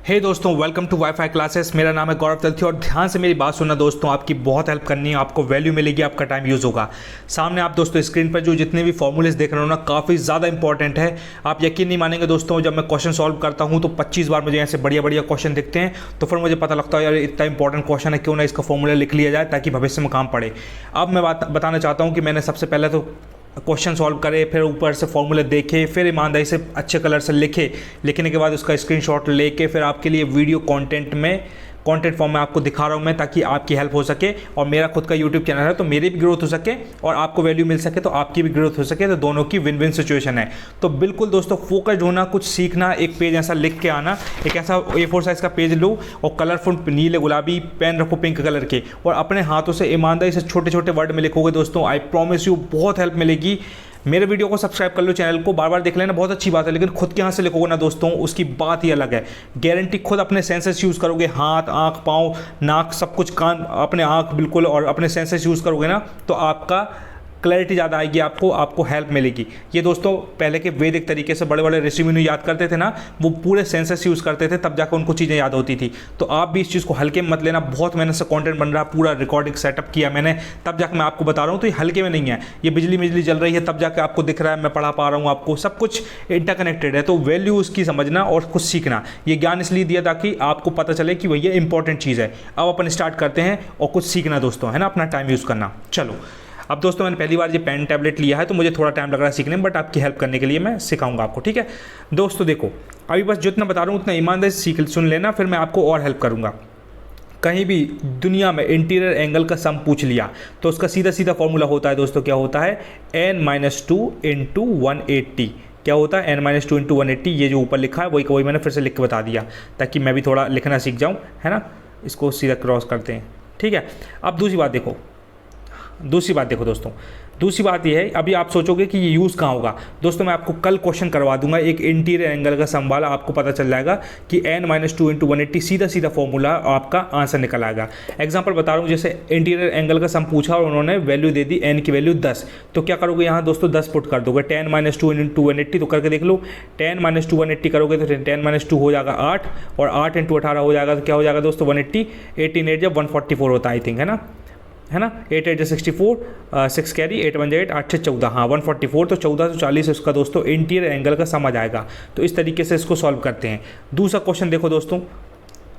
हे दोस्तों, welcome to wifi classes. मेरा नाम है गौरव तलती और ध्यान से मेरी बात सुनना दोस्तों, आपकी बहुत हेल्प करनी है, आपको वैल्यू मिलेगी, आपका टाइम यूज़ होगा। सामने आप दोस्तों स्क्रीन पर जो जितने भी फॉर्मूलेस देख रहे हो ना, काफ़ी ज़्यादा इंपॉर्टेंट है। आप यकीन नहीं मानेंगे दोस्तों, जब मैं क्वेश्चन सॉल्व करता हूँ तो 25 बार मुझे ऐसे बढ़िया बढ़िया क्वेश्चन दिखते हैं, तो फिर मुझे पता लगता है यार इतना इंपॉर्टेंट क्वेश्चन है, क्यों ना इसका फॉर्मूला लिख लिया जाए ताकि भविष्य में काम पड़े। अब मैं बताना चाहता हूँ कि मैंने सबसे पहले तो क्वेश्चन सॉल्व करे, फिर ऊपर से फॉर्मूले देखे, फिर ईमानदारी से अच्छे कलर से लिखने के बाद उसका स्क्रीनशॉट लेके फिर आपके लिए वीडियो कंटेंट फॉर्म में आपको दिखा रहा हूँ मैं, ताकि आपकी हेल्प हो सके। और मेरा खुद का यूट्यूब चैनल है तो मेरी भी ग्रोथ हो सके और आपको वैल्यू मिल सके तो आपकी भी ग्रोथ हो सके, तो दोनों की विन विन सिचुएशन है। तो बिल्कुल दोस्तों फोकस्ड होना, कुछ सीखना, एक पेज ऐसा लिख के आना, एक ऐसा A4 साइज़ का पेज लो और कलरफुल नीले गुलाबी पेन रखो पिंक कलर के, और अपने हाथों से ईमानदारी से छोटे छोटे वर्ड में लिखोगे दोस्तों, आई प्रॉमिस यू बहुत हेल्प मिलेगी। मेरे वीडियो को सब्सक्राइब कर लो, चैनल को बार बार देख लेना, बहुत अच्छी बात है, लेकिन खुद के हाथ से लिखोगे ना दोस्तों, उसकी बात ही अलग है। गारंटी खुद अपने सेंसेस यूज़ करोगे, हाथ, आँख, पाँव, नाक, सब कुछ, कान, अपने आँख बिल्कुल, और अपने सेंसेस यूज़ करोगे ना, तो आपका क्लैरिटी ज़्यादा आएगी, आपको हेल्प मिलेगी। ये दोस्तों पहले के वैदिक तरीके से बड़े बड़े ऋषि मुनि याद करते थे ना, वो पूरे सेंसेस यूज़ करते थे, तब जाकर उनको चीज़ें याद होती थी। तो आप भी इस चीज़ को हल्के में मत लेना, बहुत मेहनत से कंटेंट बन रहा है, पूरा रिकॉर्डिंग सेटअप किया मैंने, तब जाकर मैं आपको बता रहा हूँ। तो ये हल्के में नहीं है, ये बिजली जल रही है तब जाकर आपको दिख रहा है, मैं पढ़ा पा रहा हूँ आपको, सब कुछ इंटरकनेक्टेड है। तो वैल्यू उसकी समझना और कुछ सीखना, ये ज्ञान इसलिए दिया ताकि आपको पता चले कि भैया इंपॉर्टेंट चीज़ है। अब अपन स्टार्ट करते हैं और कुछ सीखना दोस्तों, है ना, अपना टाइम यूज़ करना। चलो, अब दोस्तों मैंने पहली बार ये पेन टैबलेट लिया है तो मुझे थोड़ा टाइम लग रहा है सीखने में, बट आपकी हेल्प करने के लिए मैं सिखाऊंगा आपको, ठीक है दोस्तों। देखो, अभी बस जितना बता रहा हूँ उतना ईमानदारी से सुन लेना, फिर मैं आपको और हेल्प करूँगा। कहीं भी दुनिया में इंटीरियर एंगल का सम पूछ लिया तो उसका सीधा सीधा फॉर्मूला होता है दोस्तों, क्या होता है, n-2 × 180। क्या होता है, n-2 × 180। ये जो ऊपर लिखा है वही मैंने फिर से लिख के बता दिया, ताकि मैं भी थोड़ा लिखना सीख जाऊँ, है ना। इसको सीधा क्रॉस करते हैं, ठीक है। अब दूसरी बात देखो दोस्तों, दूसरी बात यह है, अभी आप सोचोगे कि ये यूज़ कहाँ होगा। दोस्तों मैं आपको कल क्वेश्चन करवा दूंगा एक इंटीरियर एंगल का सम वाला, आपको पता चल जाएगा कि n-2 × 180 सीधा सीधा फॉर्मूला आपका आंसर निकल आएगा। एग्जांपल बता रहा हूँ, जैसे इंटीरियर एंगल का सम पूछा और उन्होंने वैल्यू दे दी n की वैल्यू 10, तो क्या करोगे यहाँ दोस्तों 10 पुट कर दोगे, 10-2 × 180, तो करके देख लो, 10-2 180 करोगे तो 10-2 हो जाएगा 8, और 8 × 18 हो जाएगा, तो क्या हो जाएगा दोस्तों 180, 18 8 जब 144 होता है, आई थिंक, है ना, 8 8 64, 6 कैरी, 8 1 8, 8 6 14, हाँ 144, तो 1440 इसका दोस्तों इंटीरियर एंगल का समझ आएगा। तो इस तरीके से इसको सॉल्व करते हैं। दूसरा क्वेश्चन देखो दोस्तों,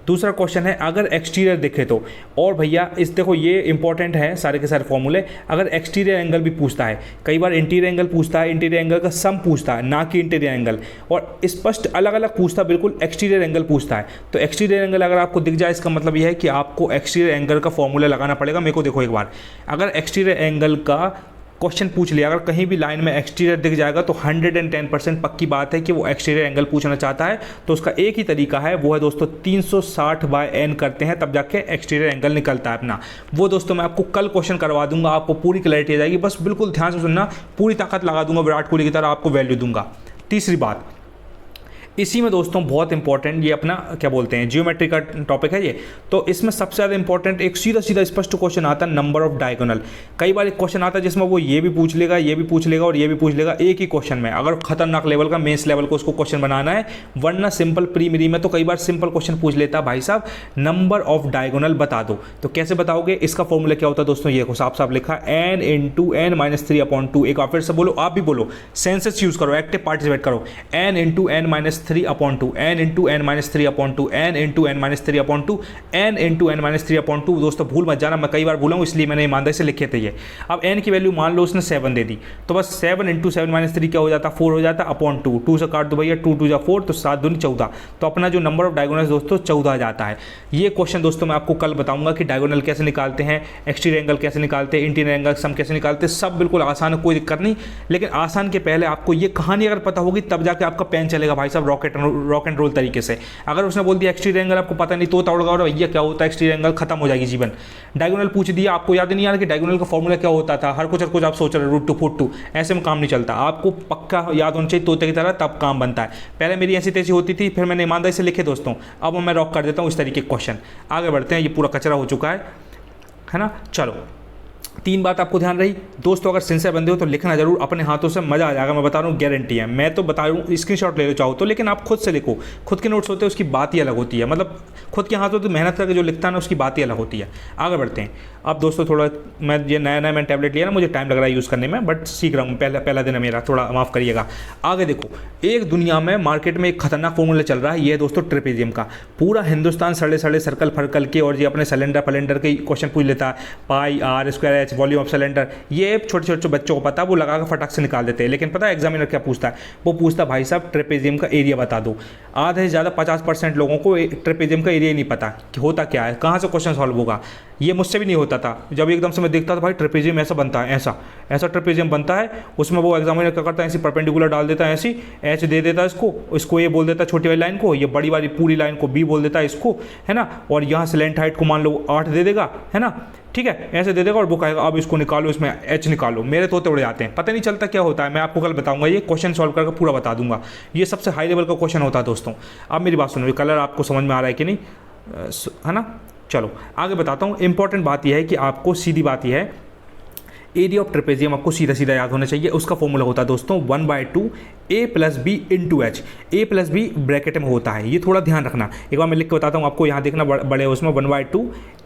दूसरा क्वेश्चन है, अगर एक्सटीरियर दिखे तो, और भैया इस देखो ये इंपॉर्टेंट है सारे के सारे फॉर्मूले। अगर एक्सटीरियर एंगल भी पूछता है, कई बार इंटीरियर एंगल पूछता है, इंटीरियर एंगल का सम पूछता है, ना कि इंटीरियर एंगल, और स्पष्ट अलग अलग पूछता है, बिल्कुल एक्सटीरियर एंगल पूछता है। तो एक्सटीरियर एंगल अगर आपको दिख जाए, इसका मतलब यह है कि आपको एक्सटीरियर एंगल का फॉर्मूला लगाना पड़ेगा। मेरे को देखो एक बार, अगर एक्सटीरियर एंगल का क्वेश्चन पूछ लिया, अगर कहीं भी लाइन में एक्सटीरियर दिख जाएगा तो 110% पक्की बात है कि वो एक्सटीरियर एंगल पूछना चाहता है। तो उसका एक ही तरीका है, वो है दोस्तों 360/n करते हैं, तब जाके एक्सटीरियर एंगल निकलता है अपना। वो दोस्तों मैं आपको कल क्वेश्चन करवा दूंगा, आपको पूरी क्लैरिटी आ जाएगी, बस बिल्कुल ध्यान से सुनना, पूरी ताकत लगा दूंगा, विराट कोहली की तरह आपको वैल्यू दूंगा। तीसरी बात, इसी में दोस्तों बहुत इंपॉर्टेंट, ये अपना क्या बोलते हैं, जियोमेट्री का टॉपिक है ये, तो इसमें सबसे ज़्यादा इंपॉर्टेंट एक सीधा सीधा स्पष्ट क्वेश्चन आता है, नंबर ऑफ डायगोनल। कई बार एक क्वेश्चन आता है जिसमें वो ये भी पूछ लेगा, ये भी पूछ लेगा और ये भी पूछ लेगा एक ही क्वेश्चन में। अगर खतरनाक लेवल का मेंस लेवल को उसको क्वेश्चन बनाना है, वरना सिंपल प्रीमिरी में तो कई बार सिंपल क्वेश्चन पूछ लेता है, भाई साहब नंबर ऑफ डायगोनल बता दो। तो कैसे बताओगे, इसका फॉर्मूला क्या होता है दोस्तों, ये साफ साफ लिखा, n × n-3/2। एक बार फिर से बोलो, आप भी बोलो, सेंसेस यूज करो, एक्टिव पार्टिसिपेट करो, n × n-3/2, n × n-3/2, n × n-3/2, n × n-3/2। दोस्तों भूल मत जाना, मैं कई बार भूला हूँ इसलिए मैंने ईमानदारी से लिखे थे ये। अब n की वैल्यू मान लो उसने 7 दे दी, तो बस 7 × 7-3 क्या हो जाता, 4 हो जाता, अपॉन 2, 2 से काट दो भैया, 2 2 4, तो 7 दूनी 14। तो अपना जो नंबर ऑफ डायगोनल दोस्तों 14 आ जाता है। ये क्वेश्चन दोस्तों मैं आपको कल बताऊंगा कि डायगोनल कैसे निकालते हैं, एक्सटीरियर एंगल कैसे निकालते हैं, इंटीरियर एंगल सम कैसे निकालते हैं, सब बिल्कुल आसान है, कोई दिक्कत नहीं। लेकिन आसान के पहले आपको ये कहानी अगर पता होगी तब जाके आपका पेन चलेगा भाई साहब, रॉक एंड रोल तरीके से। अगर उसने बोल दिया एक्सटीरियर एंगल आपको पता नहीं, तो तोड़ और भैया क्या होता है एक्सटीरियर एंगल, खत्म हो जाएगी जीवन। डायगोनल पूछ दिया, आपको याद नहीं आ रहा कि डायगोनल का फॉर्मूला क्या होता था, हर कुछ आप सोच रहे √2 ऐसे में काम नहीं चलता, आपको पक्का याद होना चाहिए तोते की तरह, तब काम बनता है। पहले मेरी ऐसी तैसी होती थी, फिर मैंने ईमानदारी से लिखे दोस्तों, अब मैं रॉक कर देता हूँ इस तरीके के क्वेश्चन। आगे बढ़ते हैं, ये पूरा कचरा हो चुका है ना। चलो तीन बात आपको ध्यान रही दोस्तों, अगर सिंसियर बंदे हो तो लिखना जरूर अपने हाथों से, मजा आ जाएगा। मैं बता रहा हूँ, गारंटी है। मैं तो बता रहा हूँ स्क्रीनशॉट ले लो चाहो तो, लेकिन आप खुद से लिखो। खुद के नोट्स होते हैं उसकी बात ही अलग होती है, मतलब खुद के हाथों तो मेहनत करके जो लिखता है ना उसकी बात ही अलग होती है। आगे बढ़ते हैं। अब दोस्तों थोड़ा मैं ये नया मैंने टैबलेट लिया ना, मुझे टाइम लग रहा है यूज़ करने में, बट सीख रहा हूँ। पहला दिन है मेरा, थोड़ा माफ़ करिएगा। आगे देखो, एक दुनिया में मार्केट में एक खतरनाक फॉर्मूला चल रहा है, ये है दोस्तों ट्रेपेजियम का। पूरा हिंदुस्तान सड़े सड़े सर्कल फर्कल के और ये अपने सिलेंडर के क्वेश्चन पूछ लेता है, pi R square H volume of cylinder. ये छोटे छोटे बच्चों को पता है, वो लगा कर फटाक से निकाल देते हैं। लेकिन पता है एग्जामिनर क्या पूछता है? वो पूछता है भाई साहब ट्रेपेजियम का एरिया बता दो। आधे से ज़्यादा 50% लोगों को ट्रेपेजियम का एरिया ही नहीं पता कि होता क्या है, कहाँ से क्वेश्चन सॉल्व होगा। ये मुझसे भी नहीं होता था। जब एकदम से मैं देखता था भाई ट्रेपेजियम ऐसा बनता है, ऐसा ऐसा ट्रेपेजियम बनता है, उसमें वो एग्जामिनर क्या करता है, ऐसी परपेंडिकुलर डाल देता है, ऐसी एच दे देता है इसको ये बोल देता है छोटी वाली लाइन को, ये बड़ी वाली पूरी लाइन को बी बोल देता है इसको, है ना। और यहाँ से लेंथ हाइट को मान लो 8 दे देगा, है ना, ठीक है, ऐसे दे देगा और वो कहेगा अब इसको निकालो, इसमें एच निकालो। मेरे तोते उड़ जाते हैं, पता नहीं चलता क्या होता है। मैं आपको कल बताऊंगा, ये क्वेश्चन सॉल्व करके पूरा बता दूंगा। ये सबसे हाई लेवल का क्वेश्चन होता है दोस्तों। अब मेरी बात सुनो, कलर आपको समझ में आ रहा है कि नहीं, है ना। चलो आगे बताता हूँ। इंपॉर्टेंट बात यह है कि आपको सीधी बात यह है, एरिया ऑफ ट्रेपेजियम आपको सीधा सीधा याद होना चाहिए। उसका फॉर्मूला होता है दोस्तों 1/2 a + b × h। a + b bracket में होता है, ये थोड़ा ध्यान रखना। एक बार मैं लिख के बताता हूँ आपको, यहाँ देखना बड़े उसमें 1/2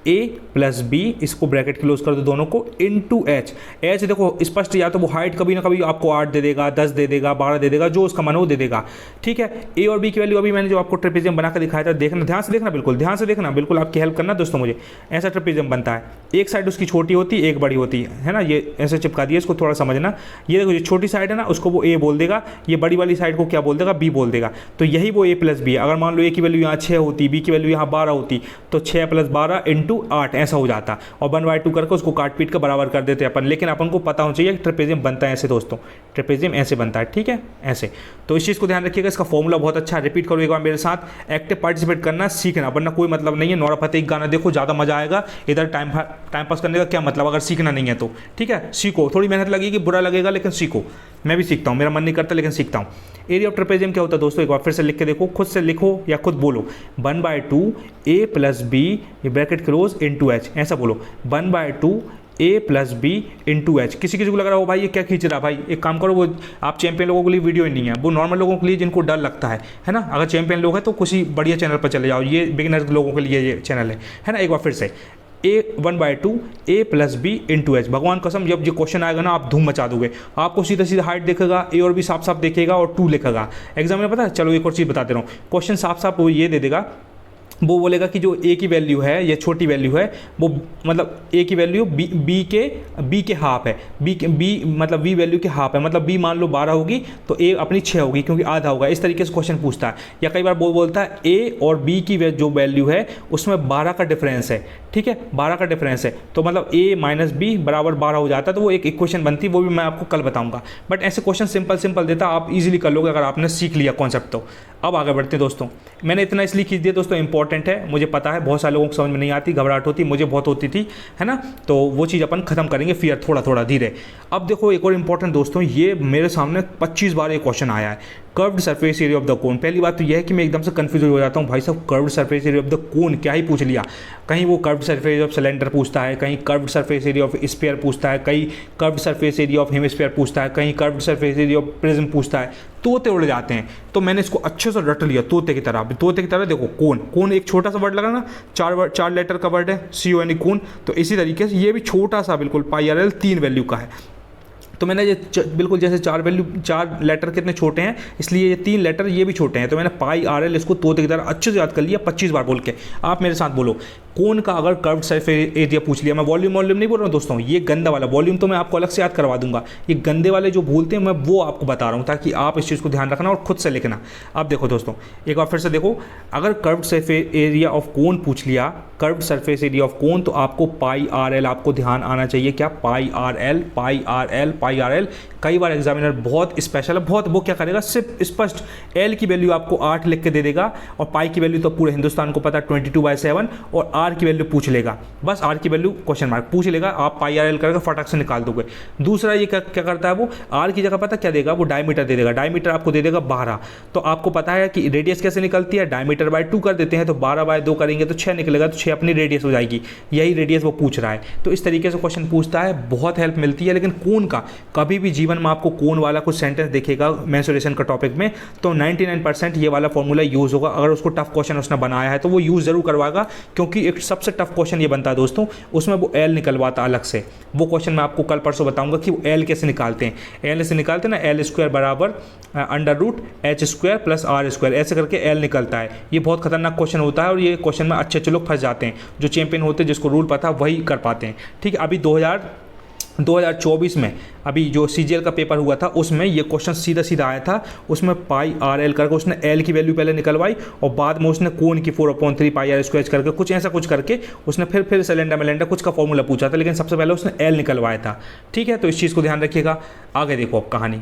a + b, इसको ब्रैकेट क्लोज कर दो दोनों को, × h। h देखो स्पष्ट, या तो वो हाइट कभी ना कभी आपको 8 दे देगा, 10 दे देगा, 12 दे देगा, जो उसका मन हो दे देगा, ठीक है। a और b की वैल्यू अभी मैंने जो आपको ट्रेपेजियम बना कर दिखाया था, देखना ध्यान से देखना, बिल्कुल ध्यान से देखना, बिल्कुल आपकी हेल्प करना दोस्तों मुझे। ऐसा ट्रेपेजियम बनता है, एक साइड उसकी छोटी होती है, एक बड़ी होती है ना। ये ऐसे चिपका दिया, इसको थोड़ा समझना। ये देखो, ये छोटी साइड है ना, उसको वो a बोल देगा, ये बड़ी वाली साइड को क्या बोल देगा, b बोल देगा। तो यही वो a + b है। अगर मान लो a की वैल्यू यहाँ 6 होती, b की वैल्यू यहाँ 12 होती, तो 6 + 12 × 8 ऐसा हो जाता। और 1/2 करके उसको काट पीट कर बराबर कर देते हैं अपन। लेकिन अपन को पता होना चाहिए कि ट्रेपेजियम बनता है ऐसे दोस्तों, ट्रेपेजियम ऐसे बनता है, ठीक है, ऐसे। तो इस चीज़ को ध्यान रखिएगा। इसका फॉर्मूला बहुत अच्छा है, रिपीट करो एक बार मेरे साथ। एक्टिव पार्टिसिपेट करना सीखना, वरना कोई मतलब नहीं है। नोरा फतेही गाना देखो, ज़्यादा मजा आएगा। इधर टाइम पास करने का क्या मतलब अगर सीखना नहीं है तो, ठीक है। सीखो, थोड़ी मेहनत लगेगी, बुरा लगेगा, लेकिन सीखो। मैं भी सीखता हूँ, मेरा मन नहीं करता लेकिन सीखता हूँ। एरिया ऑफ ट्रेपेजियम क्या होता है दोस्तों, एक बार फिर से लिख के देखो, खुद से लिखो या खुद बोलो। 1/2 a + b, ये ब्रैकेट क्लोज, × h, ऐसा बोलो। 1/2 a + b × h। किसी को लग रहा हो भाई ये क्या खींच रहा है, भाई एक काम करो, वो आप चैंपियन लोगों के लिए वीडियो ही नहीं है, वो नॉर्मल लोगों के लिए जिनको डर लगता है ना। अगर चैंपियन लोग हैं तो किसी बढ़िया चैनल पर चले जाओ, ये बिगिनर लोगों के लिए ये चैनल है ना। एक बार फिर से 1/2 a + b × h। भगवान कसम, जब ये क्वेश्चन आएगा ना आप धूम मचा दोगे। आपको सीधा सीधा हाइट देखेगा, a और b साफ साफ देखेगा और 2 लिखेगा एग्जाम में, पता है। चलो एक और चीज़ बताते रहो, क्वेश्चन साफ साफ वो ये दे देगा, वो बोलेगा कि जो a की वैल्यू है, ये छोटी वैल्यू है, वो मतलब a की वैल्यू b के हाफ है, b मतलब v वैल्यू के हाफ है, मतलब b मान लो 12 होगी तो a अपनी 6 होगी क्योंकि आधा होगा। इस तरीके से क्वेश्चन पूछता है। या कई बार वो बोलता है a और b की जो वैल्यू है उसमें 12 का डिफरेंस है, ठीक है, 12 का डिफरेंस है, तो मतलब a - b = 12 हो जाता है। तो वो एक इक्वेशन बनती है, वो भी मैं आपको कल बताऊंगा। बट ऐसे क्वेश्चन सिंपल देता, आप इजीली कर लोगे अगर आपने सीख लिया कॉन्सेप्ट तो। अब आगे बढ़ते हैं दोस्तों। मैंने इतना इसलिए खींच दिया दोस्तों, इंपॉर्टेंट है, मुझे पता है बहुत सारे लोगों को समझ में नहीं आती, घबराहट होती, मुझे बहुत होती थी, है ना। तो वो चीज़ अपन खत्म करेंगे फिर थोड़ा धीरे। अब देखो एक और इंपॉर्टेंट दोस्तों, ये मेरे सामने 25 बार ये क्वेश्चन आया है, curved surface area of the cone. पहली बात तो यह है कि मैं एकदम से कंफ्यूज हो जाता हूँ, भाई साहब curved surface area of the cone क्या ही पूछ लिया। कहीं वो कर्व्ड सरफेस ऑफ सिलेंडर पूछता है, कहीं curved surface area of sphere पूछता है, कहीं curved surface area of hemisphere पूछता है, कहीं curved surface area of prism पूछता है। तोते उड़ जाते हैं। तो मैंने इसको अच्छे से रट लिया तोते की तरह। देखो कोन एक छोटा सा वर्ड लगा ना, 4 लेटर का वर्ड है, CON कोन। तो इसी तरीके से ये भी छोटा सा बिल्कुल πRL 3 वैल्यू का है। तो मैंने ये बिल्कुल जैसे 4 लेटर कितने छोटे हैं, इसलिए ये 3 लेटर ये भी छोटे हैं। तो मैंने πRL इसको तोते की तरह अच्छे से याद कर लिया 25 बार बोल के। आप मेरे साथ बोलो, कोन का अगर कर्व्ड सरफेस एरिया पूछ लिया, मैं वॉल्यूम नहीं बोल रहा हूँ दोस्तों, ये गंदा वाला वॉल्यूम तो मैं आपको अलग से याद करवा दूंगा। ये गंदे वाले जो भूलते हैं मैं वो आपको बता रहा हूँ, ताकि आप इस चीज़ को ध्यान रखना और खुद से लिखना। अब देखो दोस्तों, एक बार फिर से देखो, अगर कर्व्ड सरफेस एरिया ऑफ कोन पूछ लिया, कर्व्ड सरफेस एरिया ऑफ कोन, तो आपको πRL आपको ध्यान आना चाहिए। क्या πRL। कई बार एग्जामिनर बहुत स्पेशल है, बहुत, वो क्या करेगा, सिर्फ स्पष्ट L की वैल्यू आपको 8 लिख के दे देगा, और पाई की वैल्यू तो पूरे हिंदुस्तान को पता है 22/7, और आर की वैल्यू पूछ लेगा, बस आर की वैल्यू क्वेश्चन मार्क पूछ लेगा, आप पाई आर एल करके फटाक से निकाल दोगे। दूसरा ये क्या करता है, वो आर की जगह पता क्या देगा, वो डायमीटर दे देगा, डायमीटर आपको दे देगा 12। तो आपको पता है कि रेडियस कैसे निकलती है, डायमीटर बाय 2 कर देते हैं, तो 12 बाय 2 करेंगे तो 6 निकलेगा, तो 6 अपनी रेडियस हो जाएगी, यही रेडियस वो पूछ रहा है। तो इस तरीके से क्वेश्चन पूछता है, बहुत हेल्प मिलती है। लेकिन कोन का कभी भी जीवन में आपको कोन वाला कुछ सेंटेंस दिखेगा मेंसुरेशन का टॉपिक में, तो 99% ये वाला फॉर्मूला यूज होगा। अगर उसको टफ क्वेश्चन उसने बनाया है तो वो यूज जरूर करवाएगा, क्योंकि एक सबसे टफ क्वेश्चन ये बनता है दोस्तों, उसमें वो एल निकलवाता अलग से। वो क्वेश्चन मैं आपको कल परसों बताऊंगा कि वो एल कैसे निकालते हैं। एल से निकालते हैं ना, एल स्क्वायर बराबर under root H square plus R square, ऐसे करके एल निकलता है। ये बहुत खतरनाक क्वेश्चन होता है और ये क्वेश्चन में अच्छे अच्छे लोग फंस जाते हैं, जो चैंपियन होते हैं, जिसको रूल पता है वही कर पाते हैं। ठीक है, अभी 2024 में अभी जो सीजीएल का पेपर हुआ था उसमें ये क्वेश्चन सीधा सीधा आया था। उसमें पाई आर एल करके उसने एल की वैल्यू पहले निकलवाई और बाद में उसने कोन की 4/3 पाई आर स्क्वायर करके कुछ ऐसा कुछ करके उसने फिर सिलेंडर मिलेंडर कुछ का फॉर्मूला पूछा था, लेकिन सबसे पहले उसने एल निकलवाया था। ठीक है, तो इस चीज़ को ध्यान रखिएगा। आगे देखो अब कहानी,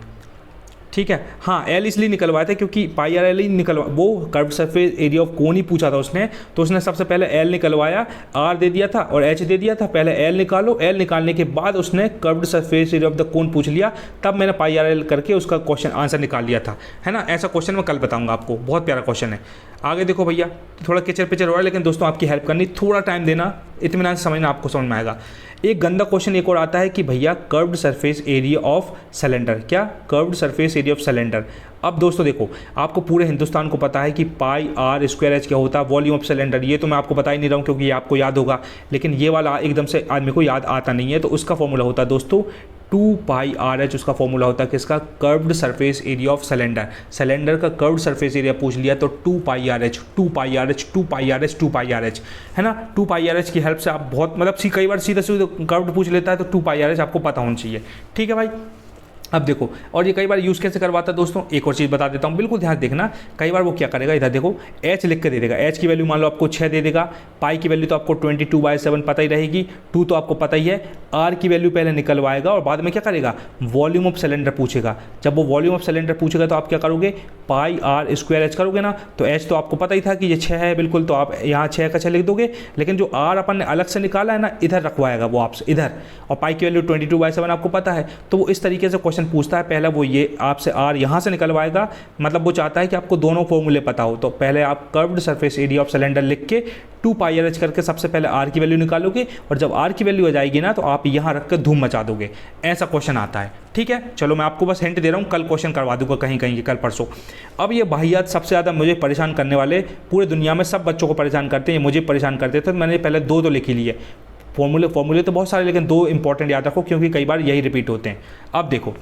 ठीक है। हाँ, एल इसलिए निकलवाया था क्योंकि पाई आर एल ही वो curve surface area of cone ही पूछा था उसने, तो उसने सबसे पहले एल निकलवाया, आर दे दिया था और एच दे दिया था। पहले एल निकालो, एल निकालने के बाद उसने curved surface area of the cone पूछ लिया, तब मैंने पाई आर एल करके उसका क्वेश्चन आंसर निकाल लिया था, है ना। ऐसा क्वेश्चन मैं कल बताऊंगा आपको, बहुत प्यारा क्वेश्चन है। आगे देखो भैया, थोड़ा किचर पिचर हो रहा है, लेकिन दोस्तों आपकी हेल्प करनी, थोड़ा टाइम देना, इत्मीनान से समझना, आपको समझ में आएगा। एक गंदा क्वेश्चन एक और आता है कि भैया curved surface area of cylinder, क्या curved surface area of cylinder. अब दोस्तों देखो, आपको पूरे हिंदुस्तान को पता है कि पाई आर स्क्वायर एच क्या होता है, वॉल्यूम ऑफ सिलेंडर। ये तो मैं आपको बता ही नहीं रहा हूँ क्योंकि ये आपको याद होगा, लेकिन ये वाला एकदम से आदमी को याद आता नहीं है। तो उसका फॉर्मूला होता है दोस्तों 2 पाई आर एच, उसका फॉर्मूला होता है किसका, curved surface area of cylinder. Cylinder का कर्व्ड सरफेस एरिया पूछ लिया तो 2 पाई आर एच, 2 पाई आर एच, 2 पाई आर एच, 2 पाई आर एच, है ना। 2 पाई आर एच की हेल्प से आप बहुत मतलब कई बार सीधा कर्व्ड पूछ लेता है, तो 2 पाई आर एच आपको पता होना चाहिए। ठीक है भाई। अब देखो, और ये कई बार यूज़ कैसे करवाता है दोस्तों, एक और चीज़ बता देता हूँ, बिल्कुल ध्यान देखना। कई बार वो क्या करेगा, इधर देखो एच लिख के दे देगा, एच की वैल्यू मान लो आपको 6 दे देगा, पाई की वैल्यू तो आपको 22/7 पता ही रहेगी, 2 तो आपको पता ही है, आर की वैल्यू पहले निकलवाएगा और बाद में क्या करेगा, वॉल्यूम ऑफ सिलेंडर पूछेगा। जब वो वॉल्यूम ऑफ सिलेंडर पूछेगा तो आप क्या करोगे, पाई आर स्क्वायर एच करोगे ना। तो एच तो आपको पता ही था कि ये 6 है बिल्कुल, तो आप यहाँ 6 का 6 लिख दोगे, लेकिन जो आर अपन ने अलग से निकाला है ना, इधर रखवाएगा वो आपसे इधर, और पाई की वैल्यू 22/7 आपको पता है। तो वो इस तरीके से क्वेश्चन पूछता है। पहले वो ये आपसे आर यहाँ से निकलवाएगा, मतलब वो चाहता है कि आपको दोनों फॉर्मूले पता हो। तो पहले आप curved surface area of cylinder लिख के 2 पाई आर एच करके सबसे पहले आर की वैल्यू निकालोगे, और जब आर की वैल्यू आ जाएगी ना तो आप यहाँ रख कर धूम मचा दोगे। ऐसा क्वेश्चन आता है। ठीक है, चलो मैं आपको बस हिंट दे रहा हूँ, कल क्वेश्चन करवा दूंगा कहीं कहीं कल परसों। अब ये वाहियात सबसे ज़्यादा मुझे परेशान करने वाले, पूरे दुनिया में सब बच्चों को परेशान करते हैं, मुझे परेशान करते थे, तो मैंने पहले 2 लिख ही लिए। फॉर्मूले तो बहुत सारे, लेकिन 2 इंपॉर्टेंट याद रखो क्योंकि कई बार यही रिपीट होते हैं। अब देखो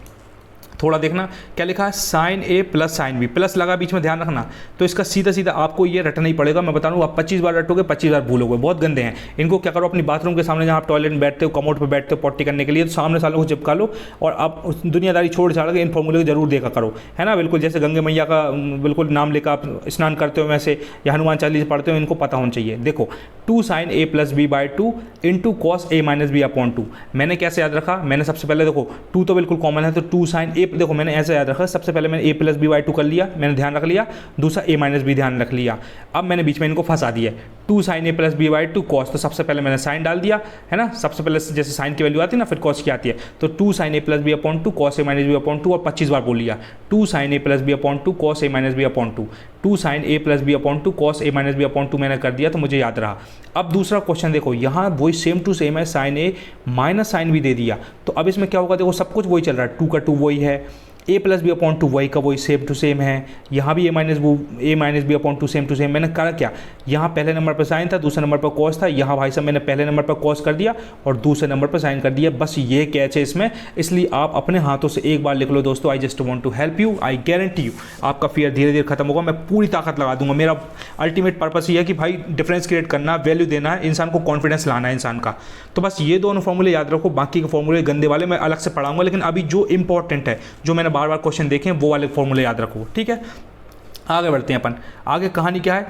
थोड़ा देखना क्या लिखा है, साइन ए प्लस साइन बी, प्लस लगा बीच में, ध्यान रखना। तो इसका सीधा सीधा आपको ये रटना ही पड़ेगा। मैं बता रहा हूँ, आप 25 बार रटोगे 25 बार भूलोगे, बहुत गंदे हैं। इनको क्या करो, अपनी बाथरूम के सामने जहाँ आप टॉयलेट में बैठते हो, कमोड पे बैठते हो पॉटी करने के लिए, तो सामने सालों को चिपका लो और आप दुनियादारी छोड़ छाड़ के इन फॉर्मूले को जरूर देखा करो, है ना। बिल्कुल जैसे गंगे मैया का बिल्कुल नाम लेकर आप स्नान करते हो, वैसे या हनुमान चालीसा पढ़ते हो, इनको पता होना चाहिए। देखो 2 sin a + b/2 into cos a - b/2। मैंने कैसे याद रखा, मैंने सबसे पहले देखो 2 तो बिल्कुल कॉमन है, तो 2 sin a, देखो मैंने ऐसे याद रखा, सबसे पहले मैंने a + b/2 कर लिया, मैंने ध्यान रख लिया, दूसरा a - b ध्यान रख लिया। अब मैंने बीच में इनको फंसा दिया, 2 sin a + b/2 कॉस, तो सबसे पहले मैंने साइन डाल दिया, है ना। सबसे पहले जैसे साइन की वैल्यू आती है ना, फिर कॉस की आती है, तो 2 sin a + b/2 cos a - b/2, और 25 बार बोल लिया, 2 sin a + b/2 cos a - b/2, 2 sin a + b/2 cos a - b/2 मैंने कर दिया, तो मुझे याद रहा। अब दूसरा क्वेश्चन देखो, यहाँ वही सेम टू सेम है, साइन ए माइनस साइन बी दे दिया, तो अब इसमें क्या होगा, देखो सब कुछ वही चल रहा है, 2 का 2 वही है, a + b/2 वही का वही सेम टू सेम है, यहाँ भी a - b/2 same to same. मैंने करा क्या, यहाँ पहले नंबर पर साइन था, दूसरे नंबर पर कॉस था, यहाँ भाई साहब मैंने पहले नंबर पर कॉस कर दिया और दूसरे नंबर पर साइन कर दिया, बस ये कैच है इसमें। इसलिए आप अपने हाथों से एक बार लिख लो दोस्तों, I just want to help you, I guarantee you आपका फियर धीरे धीरे खत्म होगा। मैं पूरी ताकत लगा दूंगा, मेरा अल्टीमेट पर्पस ये है कि भाई डिफरेंस क्रिएट करना, वैल्यू देना है, इंसान को कॉन्फिडेंस लाना है इंसान का। तो बस ये दोनों फॉर्मूले याद रखो, बाकी के फॉर्मूले गंदे वाले मैं अलग से पढ़ाऊंगा, लेकिन अभी जो इंपॉर्टेंट है, जो मैंने बार बार क्वेश्चन देखे वो वाले फॉर्मूले याद रखो। ठीक है, आगे बढ़ते हैं अपन। आगे कहानी क्या है,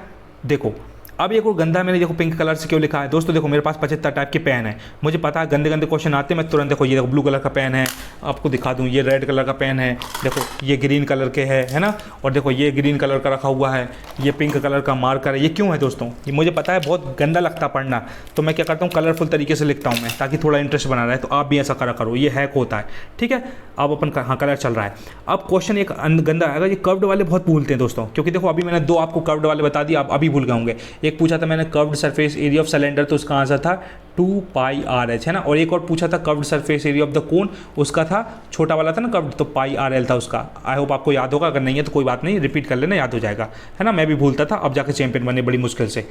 देखो अब एक और गंदा मैंने देखो पिंक कलर से क्यों लिखा है दोस्तों, देखो मेरे पास 75 टाइप के पेन है, मुझे पता है गंदे गंदे क्वेश्चन आते हैं, मैं तुरंत देखो ये देखो ब्लू कलर का पेन है, आपको दिखा दूँ, ये रेड कलर का पेन है, देखो ये ग्रीन कलर के है ना, और देखो ये ग्रीन कलर का रखा हुआ है, ये पिंक कलर का मार्कर है। ये क्यों है दोस्तों, ये मुझे पता है बहुत गंदा लगता पढ़ना, तो मैं क्या करता हूँ कलरफुल तरीके से लिखता हूँ मैं, ताकि थोड़ा इंटरेस्ट बना रहा है। तो आप भी ऐसा करा करो, ये हैक होता है, ठीक है। अब अपन हाँ कलर चल रहा है। अब क्वेश्चन एक गंदा आएगा, ये कर्व्ड वाले बहुत भूलते हैं दोस्तों, क्योंकि देखो अभी मैंने 2 आपको कर्व्ड वाले बता दिए, आप अभी भूल गए होंगे। एक पूछा था मैंने curved surface area of cylinder, तो उसका आंसर था 2πRh है ना, और एक और पूछा था curved surface area of the cone, उसका था छोटा वाला था ना कर्व्ड, तो πRL था उसका। आई होप आपको याद होगा, अगर नहीं है तो कोई बात नहीं, रिपीट कर लेना, याद हो जाएगा, है ना। मैं भी भूलता था, अब जाकर चैंपियन बने बड़ी मुश्किल से।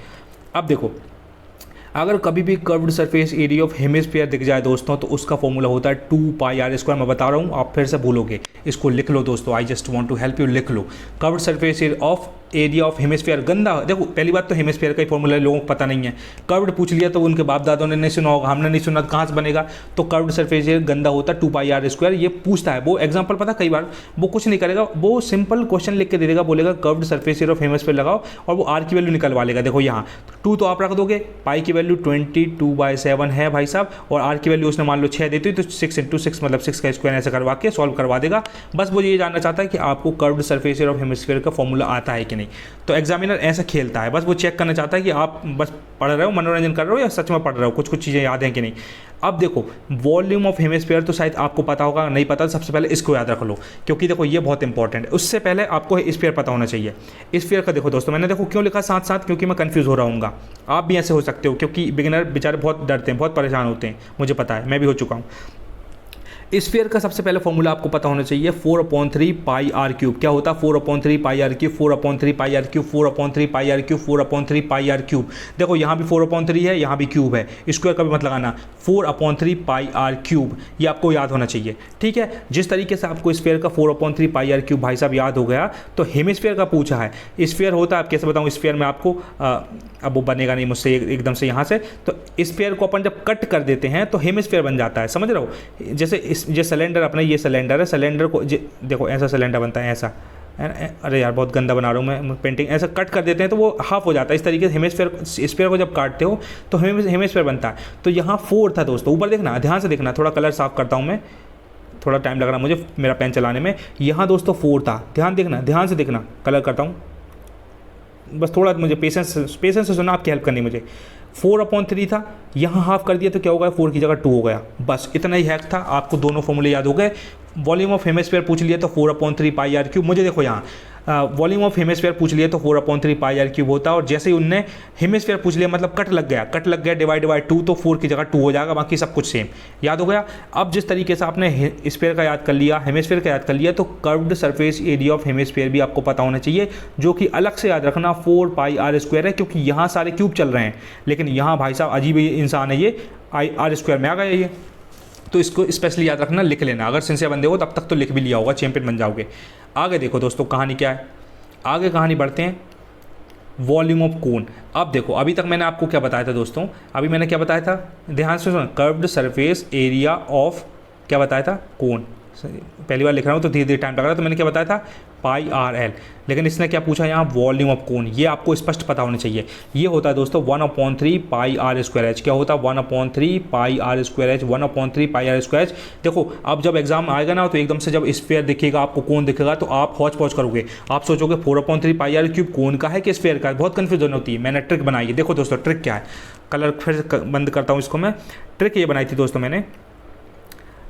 अब देखो अगर कभी भी curved surface area of hemisphere दिख जाए दोस्तों, तो उसका फॉर्मूला होता है 2πr²। मैं बता रहा हूँ, आप फिर से भूलोगे, इसको लिख लो दोस्तों, I just want to help you, लिख लो curved surface of area of hemisphere. गंदा देखो, पहली बात तो हेमिस्फीयर का ही फॉर्मूला लोगों को पता नहीं है, कर्व्ड पूछ लिया तो उनके बाप दादों ने नहीं सुना होगा, हमने नहीं सुना, कहाँ से बनेगा। तो कर्व्ड सरफेस एरिया गंदा होता है 2πr²। ये पूछता है वो एग्जाम्पल, पता कई बार वो कुछ नहीं करेगा, वो सिंपल क्वेश्चन लिख के दे देगा, बोलेगा curved surface area of hemisphere लगाओ, और वो आर की वैल्यू निकलवा लेगा। देखो यहाँ 2 तो आप रख दोगे, पाई की वैल्यू 22/7 है भाई साहब, और आर की वैल्यू उसने मान लो 6 देती है, तो 6 × 6 मतलब 6 का स्क्वायर ऐसे करवा के सॉल्व करवा देगा। बस वो ये जानना चाहता है कि आपको curved surface area of hemisphere का फॉर्मूला आता है कि नहीं। तो एग्जामिनर ऐसा खेलता है, बस वो चेक करना चाहता है कि आप बस पढ़ रहे हो, मनोरंजन कर रहे हो, या सच में पढ़ रहे हो, कुछ कुछ चीज़ें याद हैं कि नहीं। अब देखो वॉल्यूम ऑफ हेमिस्फीयर तो शायद आपको पता होगा, नहीं पता तो सबसे पहले इसको याद रख लो, क्योंकि देखो ये बहुत इंपॉर्टेंट है। उससे पहले आपको स्फीयर पता होना चाहिए। स्फीयर का देखो दोस्तों, मैंने देखो क्यों लिखा साथ साथ, क्योंकि मैं कंफ्यूज हो रहा हूँगा, आप भी ऐसे हो सकते हो, क्योंकि बिगिनर बेचारे बहुत डरते हैं, बहुत परेशान होते हैं, मुझे पता है, मैं भी हो चुका हूँ। स्फीयर का सबसे पहले फॉर्मूला आपको पता होना चाहिए 4/3πr³। क्या होता है 4/3πr³, 4/3πr³, 4/3πr³, 4/3πr³। देखो यहाँ भी 4/3 है, यहाँ भी क्यूब है, स्क्वायर का भी मत लगाना, 4/3πr³, ये आपको याद होना चाहिए, ठीक है। जिस तरीके से आपको स्फीयर का 4/3πr³ भाई साहब याद हो गया, तो हेमिस्फीयर का पूछा है। स्फीयर होता है, आप कैसे बताऊँ स्फीयर में आपको, अब वो बनेगा नहीं मुझसे एकदम से यहाँ से, तो स्फीयर को अपन जब कट कर देते हैं तो हेमिस्फीयर बन जाता है, समझ रहे हो। जैसे ये सिलेंडर अपना, ये सिलेंडर है, सिलेंडर को देखो ऐसा सिलेंडर बनता है, ऐसा, अरे यार बहुत गंदा बना रहा हूँ मैं पेंटिंग, ऐसा कट कर देते हैं तो वो हाफ हो जाता है। इस तरीके से हेमिस्फीयर को जब काटते हो तो हेमिस्फीयर बनता है। तो यहाँ 4 था दोस्तों, ऊपर देखना, ध्यान से देखना, थोड़ा कलर साफ करता हूँ मैं, थोड़ा टाइम लग रहा मुझे मेरा पेन चलाने में। यहाँ दोस्तों 4 था, ध्यान देखना, ध्यान से देखना, कलर करता हूँ, बस थोड़ा मुझे पेशेंस से सुना, आपकी हेल्प करनी मुझे। 4/3 था, यहाँ हाफ कर दिया तो क्या हो गया, 4 की जगह 2 हो गया, बस इतना ही हैक था। आपको दोनों फॉर्मूले याद हो गए। वॉल्यूम ऑफ हेमिस्फीयर पूछ लिया तो 4/3πr³। मुझे देखो यहाँ वॉल्यूम ऑफ हेमिस्फीयर पूछ लिया तो 4/3πr³ होता है, और जैसे ही उनने हेमिस्फीयर पूछ लिया मतलब कट लग गया डिवाइड बाय 2, तो 4 की जगह 2 हो जाएगा, बाकी सब कुछ सेम याद हो गया। अब जिस तरीके से आपने स्फीयर का याद कर लिया, हेमिस्फीयर का याद कर लिया, तो curved surface area of hemisphere भी आपको पता होना चाहिए, जो कि अलग से याद रखना 4πr² है, क्योंकि यहाँ सारे क्यूब चल रहे हैं, लेकिन यहाँ भाई साहब अजीब इंसान है, ये r² में आ गया ये, तो इसको स्पेशली याद रखना, लिख लेना। अगर सिंसियर बंदे हो तब तक तो लिख भी लिया होगा, चैंपियन बन जाओगे। आगे देखो दोस्तों कहानी क्या है, आगे कहानी बढ़ते हैं। Volume of cone. अब देखो अभी तक मैंने आपको क्या बताया था दोस्तों, अभी मैंने क्या बताया था, ध्यान से सुनो, कर्व्ड सरफेस एरिया ऑफ, क्या बताया था, कोन। पहली बार लिख रहा हूँ तो धीरे धीरे टाइम लग रहा है, तो मैंने क्या बताया था, πRL। लेकिन इसने क्या पूछा यहाँ, वॉल्यूम ऑफ कोन। ये आपको स्पष्ट पता होना चाहिए। ये होता है दोस्तों 1/3πr²h। क्या होता है 1/3πr²h, 1/3πr²h। देखो अब जब एग्जाम आएगा ना, तो एकदम से जब स्फीयर दिखेगा आपको, कोन दिखेगा, तो आप हौच पौच करोगे, आप सोचोगे 4/3πr³ कोन का है कि स्फीयर का है, बहुत कन्फ्यूजन होती है। मैंने ट्रिक बनाई है, देखो दोस्तों ट्रिक क्या है, कलर फिर बंद करता हूँ इसको मैं। ट्रिक ये बनाई थी दोस्तों मैंने,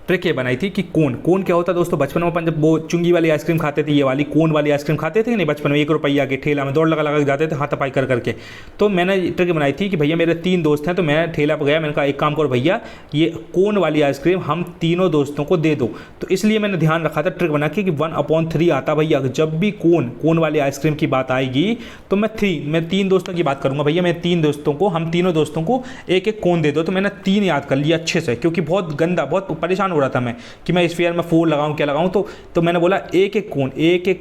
ट्रिक ये बनाई थी कि कोन क्या होता है दोस्तों, बचपन में अपन जब वो चुंगी वाली आइसक्रीम खाते थे, ये वाली कोन वाली आइसक्रीम खाते थे नहीं बचपन में, 1 रुपया के ठेला में दौड़ लगा जाते थे हाथापाई कर करके। तो मैंने ट्रिक बनाई थी कि भैया मेरे 3 दोस्त हैं, तो मैं ठेला पर गया, मैंने कहा एक काम करो भैया, ये कोन वाली आइसक्रीम हम तीनों दोस्तों को दे दो। तो इसलिए मैंने ध्यान रखा था, ट्रिक बना के कि 1/3 आता भैया, जब भी कोन वाली आइसक्रीम की बात आएगी तो मैं 3 दोस्तों की बात करूँगा, भैया मैं 3 दोस्तों को, हम तीनों दोस्तों को एक कोन दे दो। तो मैंने 3 याद कर लिया अच्छे से, क्योंकि बहुत गंदा, बहुत परेशान हो रहा था मैं कि मैं स्फीयर में 4 लगाऊं क्या लगाऊं, तो मैंने बोला एक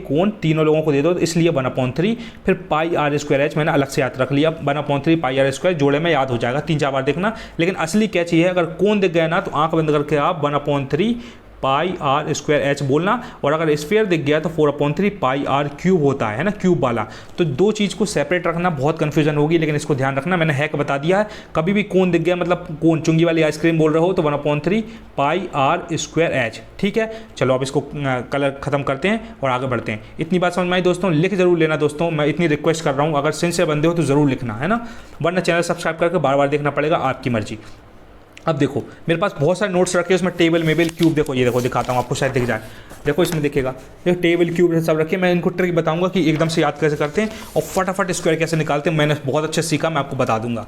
कोन तीनों लोगों को दे दो, तो इसलिए 1/3। फिर πr²h मैंने अलग से याद रख लिया, 1/3πr², जोड़े में याद हो जाएगा, 3-4 बार देखना। लेकिन असली क्या चाहिए, अगर कोन दिख गया ना तो आंख बंद करके आप 1/3 पाई आर स्क्वायर एच बोलना, और अगर स्फीयर दिख गया तो 4/3 पाई आर क्यूब होता है ना, क्यूब वाला। तो दो चीज़ को सेपरेट रखना, बहुत कन्फ्यूजन होगी, लेकिन इसको ध्यान रखना, मैंने हैक बता दिया है। कभी भी कोन दिख गया मतलब कोन चुंगी वाली आइसक्रीम बोल रहे हो तो 1/3 पाई आर स्क्वायर एच, ठीक है। चलो अब इसको कलर खत्म करते हैं और आगे बढ़ते हैं। इतनी बात समझ में आई दोस्तों, लिख जरूर लेना दोस्तों, मैं इतनी रिक्वेस्ट कर रहा हूँ, अगर सिंसियर बंदे हो तो ज़रूर लिखना है ना, वरना चैनल सब्सक्राइब करके बार बार देखना पड़ेगा, आपकी मर्जी। अब देखो मेरे पास बहुत सारे नोट्स रखे हैं, उसमें टेबल मेबल क्यूब, देखो ये देखो दिखाता हूँ आपको, शायद दिख जाए, देखो इसमें दिखेगा, देखो टेबल क्यूब सब रखे। मैं इनको ट्रिक बताऊंगा कि एकदम से याद कैसे करते हैं और फटाफट स्क्वायर कैसे निकालते हैं, मैंने बहुत अच्छा सीखा, मैं आपको बता दूंगा।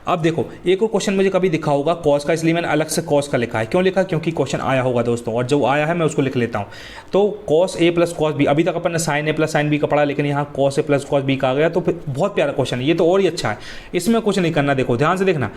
अब देखो एक और क्वेश्चन मुझे कभी दिखा होगा कॉस का, इसलिए मैंने अलग से कॉस का लिखा है। क्यों लिखा? क्योंकि क्वेश्चन आया होगा दोस्तों, और जो आया है मैं उसको लिख लेता हूँ। तो cos A plus cos B, अभी तक अपन ने साइन ए प्लस साइन बी का पढ़ा, लेकिन यहाँ cos A plus cos B का आ गया, तो बहुत प्यारा क्वेश्चन है ये तो, और ही अच्छा है, इसमें कुछ नहीं करना। देखो ध्यान से देखना,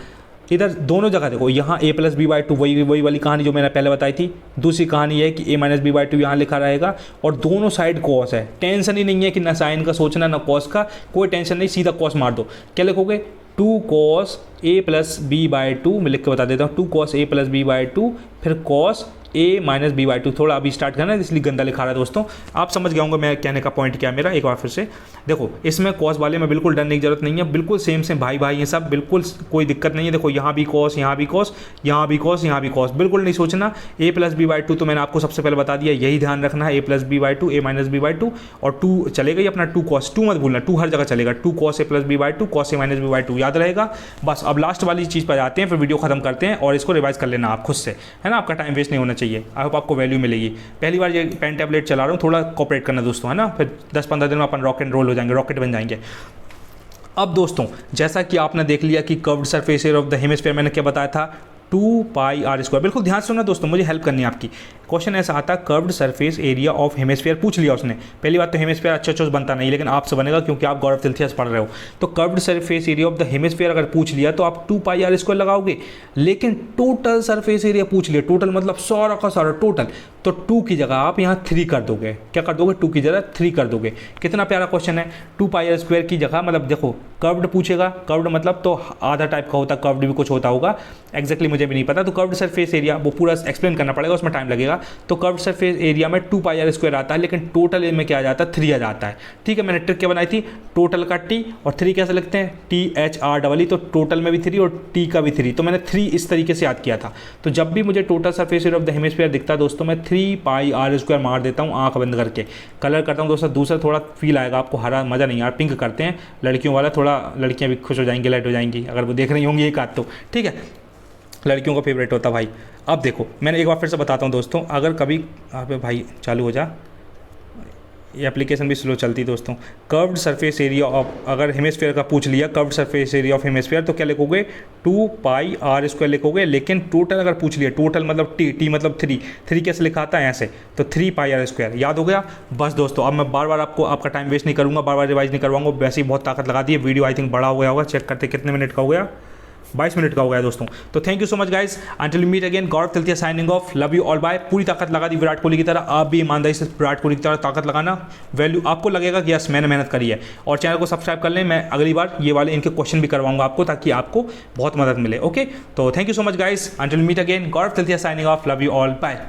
इधर दोनों जगह देखो, यहाँ a प्लस बी बाई 2 वही वाली कहानी जो मैंने पहले बताई थी। दूसरी कहानी है कि a माइनस बी बाई 2 यहाँ लिखा रहेगा, और दोनों साइड कॉस है। टेंशन ही नहीं है कि ना साइन का सोचना ना कॉस का, कोई टेंशन नहीं, सीधा कॉस मार दो। क्या लिखोगे? 2 cos a plus b by 2, मैं लिख के बता देता हूँ, 2 cos a plus b by 2, फिर cos a minus b by 2। थोड़ा अभी स्टार्ट करना है इसलिए गंदा लिखा रहा है दोस्तों, आप समझ गए होंगे मैं कहने का पॉइंट क्या है मेरा। एक बार फिर से देखो, इसमें कॉस वाले में बिल्कुल डरने की जरूरत नहीं है, बिल्कुल सेम भाई भाई ये सब, बिल्कुल कोई दिक्कत नहीं है। देखो यहाँ भी कॉस, यहाँ भी कॉस, यहाँ भी कॉस, यहाँ भी कॉस, बिल्कुल नहीं सोचना। a प्लस बी बाई 2 तो मैंने आपको सबसे पहले बता दिया, यही ध्यान रखना है, a plus b by 2, a minus b by 2, और 2 चलेगा ही अपना 2 cos, 2 मत भूलना, 2 हर जगह चलेगा, 2 cos a plus b by 2, cos a minus b by 2 याद रहेगा। बस अब लास्ट वाली चीज़ पर जाते हैं, फिर वीडियो खत्म करते हैं, और इसको रिवाइज कर लेना आप खुद से, है ना, आपका टाइम वेस्ट नहीं होना चाहिए। आई होप आपको वैल्यू मिलेगी। पहली बार ये पेन टैबलेट चला रहा हूँ, थोड़ा कोऑपरेट करना दोस्तों, है ना, फिर 10-15 दिन में अपन रॉक एंड रोल हो जाएंगे, रॉकेट बन जाएंगे। अब दोस्तों जैसा कि आपने देख लिया कि curved surface area of the hemisphere मैंने क्या बताया था, 2 पाई आर स्क्वायर। बिल्कुल ध्यान से सुनना दोस्तों, मुझे हेल्प करनी है आपकी। क्वेश्चन ऐसा आता है, curved surface area of hemisphere पूछ लिया उसने। पहली बात तो हेमिस्फीयर अच्छा बनता नहीं, लेकिन आपसे बनेगा क्योंकि आप गौरव तिलथिया पढ़ रहे हो। तो curved surface area of the hemisphere अगर पूछ लिया तो आप 2 पाई आर स्क्वायर लगाओगे, लेकिन टोटल सरफेस एरिया पूछ लिया, टोटल मतलब सारा का सारा टोटल, तो 2 की जगह आप यहाँ 3 कर दोगे। क्या कर दोगे? 2 की जगह 3 कर दोगे। कितना प्यारा क्वेश्चन है। 2 पाई आर स्क्वायर की जगह, मतलब देखो कर्व्ड पूछेगा, कर्व्ड मतलब तो आधा टाइप का होता है, कर्व्ड भी कुछ होता होगा, एग्जैक्टली मुझे भी नहीं पता। तो कर्व्ड सरफेस एरिया वो पूरा एक्सप्लेन करना पड़ेगा, उसमें टाइम लगेगा। तो कर्व्ड सरफेस एरिया में 2 पाई आर स्क्वायर आता है, लेकिन टोटल में क्या आ जाता है? 3 आ जाता है। ठीक है, मैंने ट्रिक क्या बनाई थी, टोटल का टी और 3 कैसे लिखते हैं, THR, तो टोटल में भी 3 और टी का भी 3, तो मैंने 3 इस तरीके से याद किया था। तो जब भी मुझे total surface area of the hemisphere दिखता है दोस्तों, मैं 3 पाई आर स्क्वायर मार देता हूँ आंख बंद करके। कलर करता हूँ दोस्तों, दूसरा थोड़ा फील आएगा आपको, हरा मज़ा नहीं यार, पिंक करते हैं लड़कियों वाला, थोड़ा लड़कियाँ भी खुश हो जाएंगी, लाइट हो जाएंगी अगर वो देख रही होंगी एक आध तो, ठीक है, लड़कियों का फेवरेट होता भाई। अब देखो मैंने एक बार फिर से बताता हूँ दोस्तों, अगर कभी अबे भाई चालू हो जा, ये एप्लीकेशन भी स्लो चलती दोस्तों। कर्व्ड सरफेस एरिया ऑफ, अगर हेमिस्फीयर का पूछ लिया curved surface area of hemisphere, तो क्या लिखोगे? 2 पाई आर स्क्वायर लिखोगे, लेकिन टोटल अगर पूछ लिया, टोटल मतलब टी मतलब 3 कैसे लिखा आता है ऐसे, तो 3 पाई आर स्क्वायर। याद हो गया? बस दोस्तों अब मैं बार बार आपका टाइम वेस्ट नहीं करूँगा, बार बार रिवाइज नहीं करवाऊंगा, वैसे ही बहुत ताकत लगा दी है। वीडियो आई थिंक बड़ा हो गया होगा, चेक करते कितने मिनट का हो गया, 22 मिनट का हो गया दोस्तों। तो thank you so much guys, until we meet again, Gaurav Tilthia signing off, love you all bye. पूरी ताकत लगा दी विराट कोहली की तरह, आप भी ईमानदारी से विराट कोहली की तरह ताकत लगाना, वैल्यू आपको लगेगा कि यस मैंने मेहनत करी है। और चैनल को सब्सक्राइब कर लें, मैं अगली बार ये वाले इनके क्वेश्चन भी करवाऊंगा आपको, ताकि आपको बहुत मदद मिले। ओके, तो thank you so much guys, until we meet again, Gaurav Tilthia signing off, love you all bye.